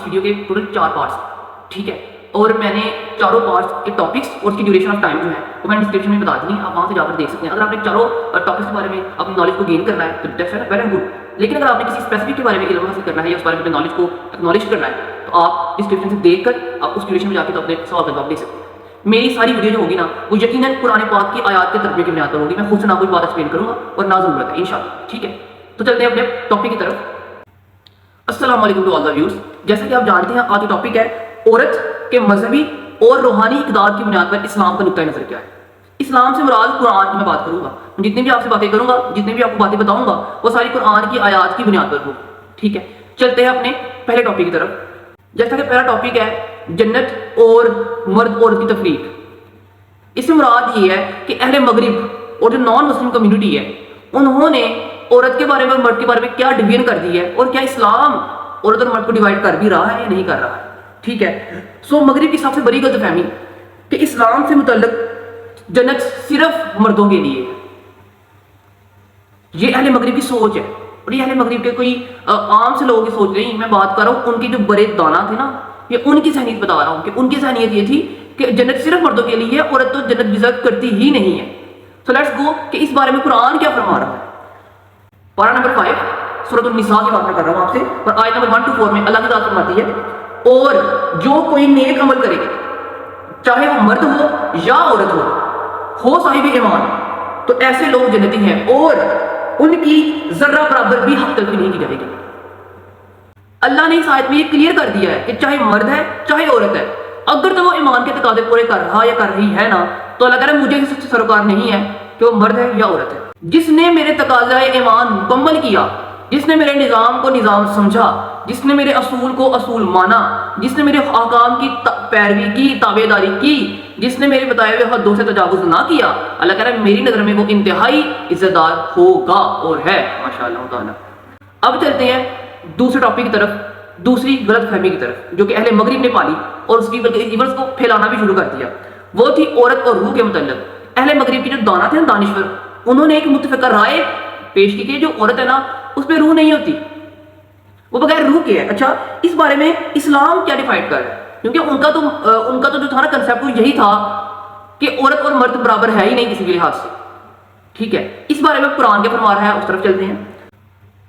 Video کے total 4 parts, ٹھیک ہے، اور میں نے چاروں پارٹس کے ٹاپکس اور اس کی ڈیوریشن آف ٹائم جو ہے وہ میں نے ڈسکرپشن میں بتا دی ہیں، آپ وہاں سے جا کر دیکھ سکتے ہیں۔ اگر آپ نے چاروں ٹاپکس کے بارے میں اپنی نالج کو گین کرنا ہے تو دیٹس ویل اینڈ گڈ، لیکن اگر آپ نے کسی اسپیسیفک کے بارے میں علم حاصل کرنا ہے یا اس بارے میں اپنی نالج کو اکنالج کرنا ہے تو آپ ڈسکرپشن سے دیکھ کر آپ اس ڈیوریشن میں جا کے تو اپنے سوال کا جواب دے سکتے ہیں۔ میری ساری ویڈیو جو ہوگی نا وہ یقیناً قرآن پاک کی آیات کے ترجمے کی بنیاد پر ہوگی، میں خود سے نہ کوئی بات ایکسپلین کروں گا اور نہ ضرورت ہے انشاءاللہ، ٹھیک ہے۔ تو چلتے ہیں اپنے ٹاپک کی طرف۔ السلام علیکم ٹو آل دا ویورز۔ جیسا کہ آپ جانتے ہیں آج کا ٹاپک ہے عورت کے مذہبی اور روحانی اقدار کی بنیاد پر اسلام کا نقطہ نظر کیا ہے۔ اسلام سے مراد قرآن کی میں بات کروں گا، جتنی بھی آپ سے باتیں کروں گا، جتنی بھی آپ کو باتیں بتاؤں گا وہ ساری قرآن کی آیات کی بنیاد پر ہوگی، ٹھیک ہے۔ چلتے ہیں اپنے پہلے ٹاپک کی طرف۔ جیسا کہ پہلا ٹاپک ہے جنت اور مرد عورت کی تفریق۔ اس سے مراد یہ ہے کہ اہل مغرب اور جو نان مسلم کمیونٹی ہے انہوں نے عورت کے بارے میں اور مرد کے بارے میں کیا ڈویژن کر دی ہے، اور کیا اسلام عورت اور مرد کو ڈیوائڈ کر بھی رہا ہے یا نہیں کر رہا ہے، ٹھیک ہے۔ سو مغرب کی سب سے بڑی غلط فہمی کہ اسلام سے متعلق جنت صرف مردوں کے لیے ہے، یہ اہل مغرب کی سوچ ہے، اور یہ اہل مغرب کے کوئی عام سے لوگوں کی سوچ نہیں، میں بات کر رہا ہوں ان کے جو بڑے دانا تھے نا، یہ ان کی ذہنیت بتا رہا ہوں کہ ان کی ذہنیت یہ تھی کہ جنت صرف مردوں کے لیے ہے، عورت تو جنت ڈیزرو کرتی ہی نہیں ہے۔ سو لیٹس گو کہ اس بارے میں قرآن کیا فرما رہا ہے۔ پارہ نمبر 5 سورۃ النساء کی بات میں کر رہا ہوں آپ سے، اور آیت نمبر 1 to 4 میں اللہ کی ذات فرماتی ہے اور جو کوئی نیک عمل کرے چاہے وہ مرد ہو یا عورت ہو صاحب ایمان، تو ایسے لوگ جنتی ہیں اور ان کی ذرہ برابر بھی حق تلفی نہیں کی جائے گی۔ اللہ نے اس آیت میں یہ کلیئر کر دیا ہے کہ چاہے مرد ہے چاہے عورت ہے، اگر تو وہ ایمان کے تقاضے پورے کر رہا یا کر رہی ہے نا، تو اللہ کہہ رہا ہے مجھے اس سے سروکار نہیں ہے کہ وہ مرد ہے یا عورت ہے۔ جس نے میرے تقاضۂ ایمان مکمل کیا، جس نے میرے نظام کو نظام سمجھا، جس نے میرے اصول کو اصول مانا، جس نے میرے احکام کی پیروی کی، تابع داری کی، جس نے میرے بتائے ہوئے حدوں سے تجاوز نہ کیا، اللہ کہہ رہا ہے میری نظر میں وہ انتہائی عزت دار ہوگا اور ہے، ماشاءاللہ تعالیٰ۔ اب چلتے ہیں دوسرے ٹاپک کی طرف، دوسری غلط فہمی کی طرف جو کہ اہل مغرب نے پالی اور اس کی ایونٹس کو پھیلانا بھی شروع کر دیا، وہ تھی عورت اور روح کے متعلق۔ اہل مغرب کی جو دانا تھے دانشور، انہوں نے ایک متفقہ رائے پیش کی کہ جو عورت ہے نا اس پہ روح نہیں ہوتی، وہ بغیر روح کے ہے۔ اچھا اس بارے میں اسلام کیا ڈیفائن کر رہا ہے، کیونکہ ان کا تو جو تھا نا کنسیپٹ وہ یہی تھا کہ عورت اور مرد برابر ہے ہی نہیں کسی بھی لحاظ سے، ٹھیک ہے۔ اس بارے میں قرآن کیا فرما رہا ہے اس طرف چلتے ہیں۔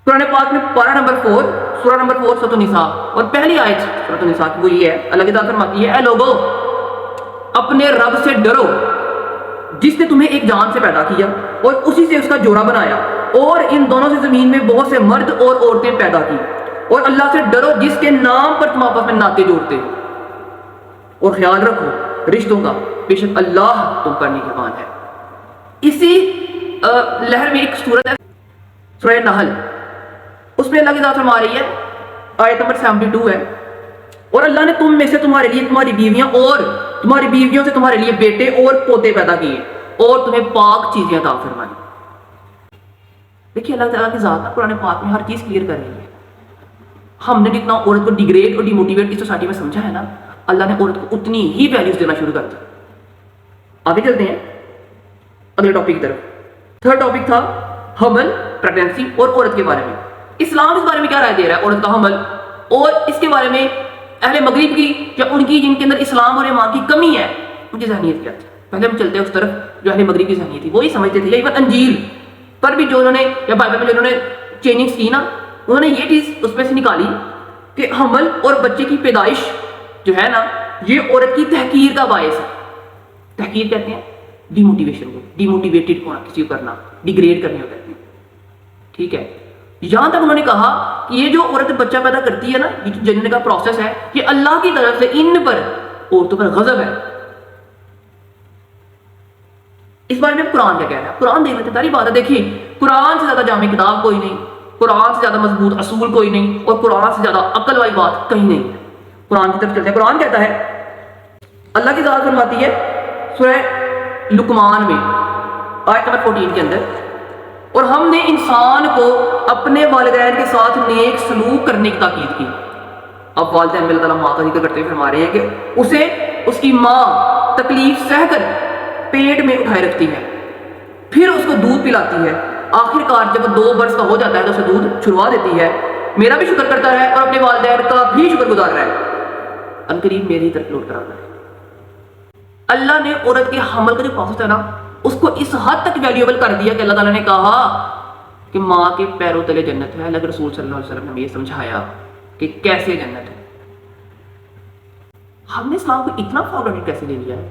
قرآن پاک میں پارہ نمبر 4 سورہ نمبر 4 سورۃ النساء اور پہلی آیت سورۃ النساء کی وہ یہ ہے، اللہ کی ذات فرماتی ہے اے لوگو اپنے رب سے ڈرو جس نے تمہیں ایک جان سے پیدا کیا اور اسی سے اس کا جوڑا بنایا، اور ان دونوں سے زمین میں بہت سے مرد اور عورتیں پیدا کی، اور اللہ سے ڈرو جس کے نام پر تم آپس میں ناطے جوڑتے ہو، اور خیال رکھو رشتوں کا، بے شک اللہ تم پر نگہبان ہے۔ اسی لہر میں ایک سورت ہے سورہ نحل، اس میں اللہ کی ذات فرما رہی ہے آیت نمبر 72 ہے، اور اللہ نے تم میں سے تمہارے لیے تمہاری بیویاں اور تمہاری بیویوں سے تمہارے لیے بیٹے اور پوتے پیدا کیے اور تمہیں پاک چیزیں عطا فرمائی۔ دیکھیے اللہ تعالیٰ کی ذات قرآن پاک میں ہر چیز کلیئر کر رہی ہے۔ ہم نے جتنا عورت کو ڈیگریڈ اور ڈیموٹیویٹ اس سوسائٹی میں سمجھا ہے نا، اللہ نے عورت کو اتنی ہی ویلیوز دینا شروع کر دی۔ آگے چلتے ہیں اگلے ٹاپک کی طرف۔ تھرڈ ٹاپک تھا حمل، پریگنینسی اور عورت کے بارے میں۔ اسلام اس بارے میں کیا رائے دے رہا ہے عورت کا حمل، اور اس کے بارے میں اہل مغرب کی یا ان کی جن کے اندر اسلام اور ایمان کی کمی ہے ان کی ذہنیت کیا تھی۔ پہلے ہم چلتے ہیں اس طرف جو اہل مغرب کی ذہنیت تھی، وہی سمجھتے تھے، ایون انجیل پر بھی جو انہوں نے یا بائبل میں جو انہوں نے چینجنگز کی نا، انہوں نے یہ چیز اس میں سے نکالی کہ حمل اور بچے کی پیدائش جو ہے نا یہ عورت کی تحقیر کا باعث ہے۔ تحقیر کہتے ہیں ڈیموٹیویشن کو، ڈیموٹیویٹڈ ہونا، کسی کو کرنا، ڈیگریڈ کرنے کو کہتے ہیں، ٹھیک ہے۔ یہاں تک انہوں نے کہا کہ یہ جو عورت بچہ پیدا کرتی ہے نا، یہ جننے کا پروسیس ہے، یہ اللہ کی طرف سے ان پر عورتوں پر غضب ہے۔ اس بارے میں قرآن کیا کہہ رہا ہے، قرآن دیکھ لیتے ساری بات ہے۔ دیکھیے قرآن سے زیادہ جامع کتاب کوئی نہیں، قرآن سے زیادہ مضبوط اصول کوئی نہیں، اور قرآن سے زیادہ عقل والی بات کہیں نہیں ہے۔ قرآن کی طرف چلتے ہیں۔ قرآن کہتا ہے، اللہ کی ذات فرماتی ہے سورہ لقمان میں آیت نمبر 14 کے اندر، اور ہم نے انسان کو اپنے والدین کے ساتھ نیک سلوک کرنے کی تاکید کی۔ اب والدین میں اللہ تعالیٰ ماں کا ذکر کرتے ہوئے فرما رہے ہیں کہ اسے اس کی ماں تکلیف سہ کر پیٹ میں اٹھائے رکھتی ہے، پھر اس کو دودھ پلاتی ہے، آخر کار جب 2 برس کا ہو جاتا ہے تو اسے دودھ چھڑوا دیتی ہے، میرا بھی شکر کرتا رہے اور اپنے والدین کا بھی شکر گزار رہے، انقریب میری طرف لوٹ کر آتا ہے۔ اللہ نے عورت کے حمل کا جو پروسیس ہے نا اس کو اس حد تک ویلیوبل کر دیا کہ اللہ تعالیٰ نے کہا کہ ماں کے پیروں تلے جنت ہے۔ اللہ کے رسول صلی اللہ علیہ وسلم نے ہمیں یہ سمجھایا کہ کیسے جنت ہے۔ ہم نے اسلام کو اتنا فارورڈ کیسے لے لیا ہے؟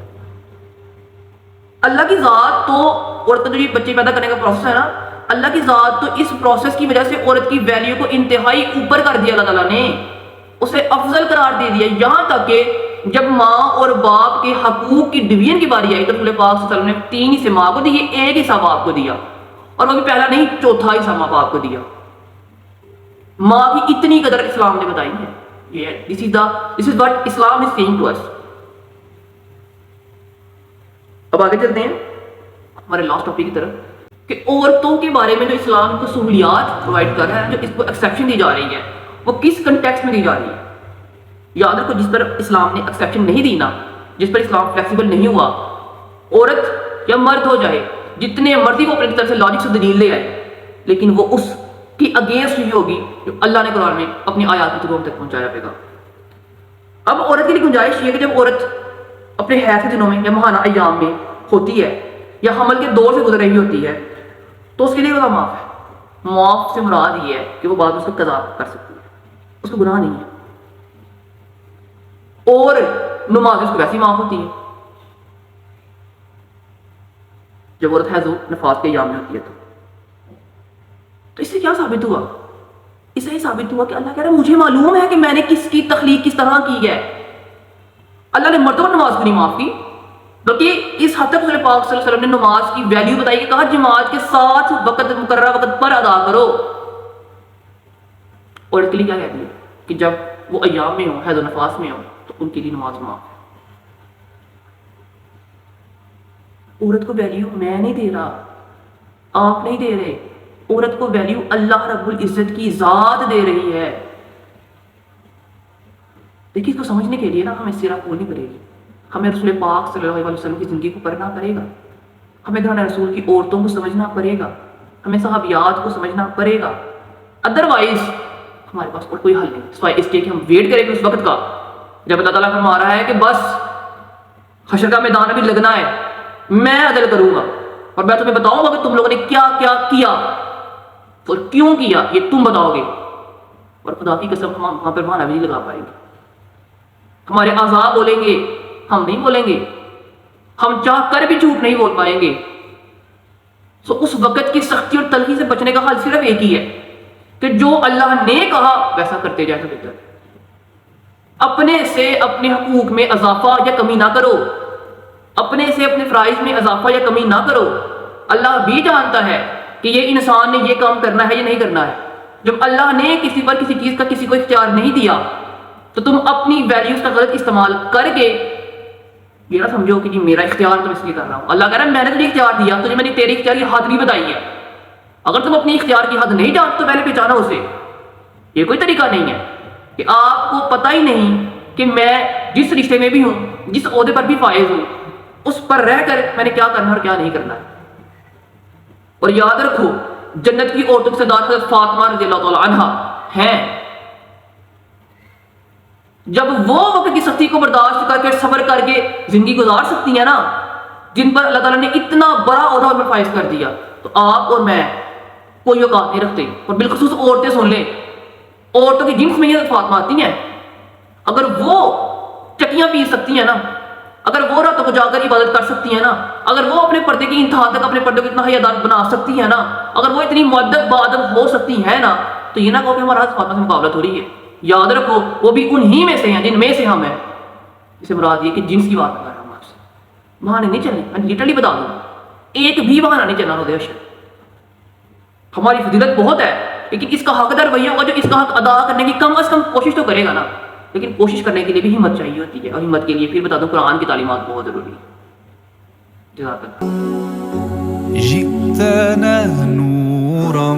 اللہ کی ذات تو عورت کا جو بچے پیدا کرنے کا پروسیس ہے نا، اللہ کی ذات تو اس پروسیس کی وجہ سے عورت کی ویلیو کو انتہائی اوپر کر دیا اللہ تعالیٰ نے، اسے افضل قرار دے دیا، یہاں تک کہ جب ماں اور باپ کے حقوق کی ڈویژن کی باری آئی تو رسول پاک صلی اللہ علیہ وسلم نے 3 حصے ماں کو دیے، 1 حصہ باپ کو دیا، اور وہ بھی پہلا نہیں 4تھا حصہ ماں باپ کو دیا۔ ماں کی اتنی قدر اسلام نے بتائی ہے۔ This is what Islam is saying to us۔ اب آگے چلتے ہیں ہمارے لاسٹ ٹاپک کی طرف کہ عورتوں کے بارے میں جو اسلام کو سہولیات پرووائڈ کر رہا ہے، جو اس کو ایکسیپشن دی جا رہی ہے، وہ کس کنٹیکسٹ میں دی جا رہی ہے؟ یاد رکھو، جس پر اسلام نے ایکسیپشن نہیں دی نا، جس پر اسلام فلیکسیبل نہیں ہوا، عورت یا مرد ہو جائے جتنے مرضی وہ اپنی طرف سے لاجک سے دلیل لے آئے، لیکن وہ اس کی اگینسٹ ہی ہوگی جو اللہ نے قرآن میں اپنی آیات کے تھرو ہم تک پہنچایا پے گا۔ اب عورت کے لیے گنجائش یہ ہے کہ جب عورت اپنے حیض کے دنوں میں یا ماہانہ ایام میں ہوتی ہے یا حمل کے دور سے گزر رہی ہوتی ہے تو اس کے لیے قضا معاف ہے۔ معاف سے مراد یہ ہے کہ وہ بعد میں اس کو قضا کر سکتی ہے، اس کو گناہ نہیں ہے، اور نماز اس کو ویسی معاف ہوتی ہے جب عورت حیض و نفاس کے ایام میں ہوتی ہے۔ تو اس سے کیا ثابت ہوا؟ اس سے یہ ثابت ہوا کہ اللہ کہہ رہا ہے مجھے معلوم ہے کہ میں نے کس کی تخلیق کس طرح کی ہے۔ اللہ نے مردوں کو نماز کو نہیں معاف کی، بلکہ اس حد تک رسول پاک صلی اللہ علیہ وسلم نے نماز کی ویلیو بتائی کہ کہا جماعت کے ساتھ وقت مقررہ وقت پر ادا کرو۔ اور اس کے لیے کیا کہتی ہے کہ جب وہ ایام میں ہوں، حیض و نفاس میں ہوں، تو ان کے لیے نماز معاف ہے۔ عورت کو ویلیو میں نہیں دے رہا، آپ نہیں دے رہے، عورت کو ویلیو اللہ رب العزت کی ذات دے رہی ہے۔ دیکھیے اس کو سمجھنے کے لیے نا ہمیں سیرہ کھولنی پڑے گی، ہمیں رسول پاک صلی اللہ علیہ وسلم کی زندگی کو پڑھنا پڑے گا، ہمیں گھرانے رسول کی عورتوں کو سمجھنا پڑے گا، ہمیں صحابیات کو سمجھنا پڑے گا۔ ادروائز ہمارے پاس اور کوئی حل نہیں سوائے اس کے کہ ہم ویٹ کریں کہ اس وقت کا جب اللہ تعالیٰ فرما رہا ہے کہ بس حشر کا میدان ابھی لگنا ہے، میں عدل کروں گا اور میں تمہیں بتاؤں گا کہ تم لوگوں نے کیا کیا کیا اور کیوں کیا، یہ تم بتاؤ گے۔ اور خدا کی قسم ہم وہاں پر مانا بھی نہیں لگا پائیں گے، ہمارے اعضاء بولیں گے، ہم نہیں بولیں گے، ہم چاہ کر بھی جھوٹ نہیں بول پائیں گے۔ سو اس وقت کی سختی اور تلخی سے بچنے کا حل صرف ایک ہی ہے کہ جو اللہ نے کہا ویسا کرتے جائے تو بہتر۔ اپنے سے اپنے حقوق میں اضافہ یا کمی نہ کرو، اپنے سے اپنے فرائض میں اضافہ یا کمی نہ کرو۔ اللہ بھی جانتا ہے کہ یہ انسان نے یہ کام کرنا ہے یا نہیں کرنا ہے۔ جب اللہ نے کسی پر کسی چیز کا کسی کو اختیار نہیں دیا تو تم اپنی ویلیوز کا غلط استعمال کر کے یہ نہ سمجھو کہ جی میرا اختیار تو اس لیے کر رہا ہوں۔ اللہ کہہ رہا ہے میں نے تجھے اختیار دیا، تجھے میں نے تیری اختیار کی حد نہیں بتائی ہے۔ اگر تم اپنی اختیار کی حد نہیں جانتے تو پہلے پہچانا اسے۔ یہ کوئی طریقہ نہیں ہے کہ آپ کو پتہ ہی نہیں کہ میں جس رشتے میں بھی ہوں، جس عہدے پر بھی فائز ہوں، اس پر رہ کر میں نے کیا کرنا اور کیا نہیں کرنا ہے۔ اور یاد رکھو جنت کی عورتوں سے دار حضرت فاطمہ رضی اللہ تعالی عنہا ہیں۔ جب وہ وقت کی سختی کو برداشت کر کے صبر کر کے زندگی گزار سکتی ہیں نا، جن پر اللہ تعالیٰ نے اتنا بڑا عہدہ ان پر فائز کر دیا، تو آپ اور میں کوئی اوقات نہیں رکھتے۔ اور بالخصوص عورتیں سن لیں، عورتوں کی جنس میں یہ فاطمہ آتی ہیں، اگر وہ چکیاں پی سکتی ہیں نا، اگر وہ راتوں کو جا کر عبادت کر سکتی ہیں نا، اگر وہ اپنے پردے کی انتہا تک اپنے پردے کو اتنا حیادار بنا سکتی ہیں نا، اگر وہ اتنی مؤدب باادب ہو سکتی ہیں نا، تو یہ نہ کہو کہ ہمارا فاطمہ سے مقابلت ہو رہی ہے۔ یاد رکھو وہ بھی انہی میں سے ہیں جن میں سے ہم ہیں۔ اسے مراد یہ کہ جنس کی بات کر رہا ہوں آپ سے، بہانے نہیں چلنے، میں لٹرلی بتا دوں ایک بھی بہانہ نہیں چلنا ہوگا۔ ہماری فضیلت بہت ہے، لیکن اس کا حقدار وہی ہوگا جو اس کا حق ادا کرنے کی کم از کم کوشش تو کرے گا نا۔ لیکن کوشش کرنے کے لیے بھی ہمت چاہیے ہوتی ہے، اور ہمت کے لیے پھر بتا دوں قرآن کی تعلیمات بہت ضروری ہے۔ جزاک اللہ۔ جئتنا نورا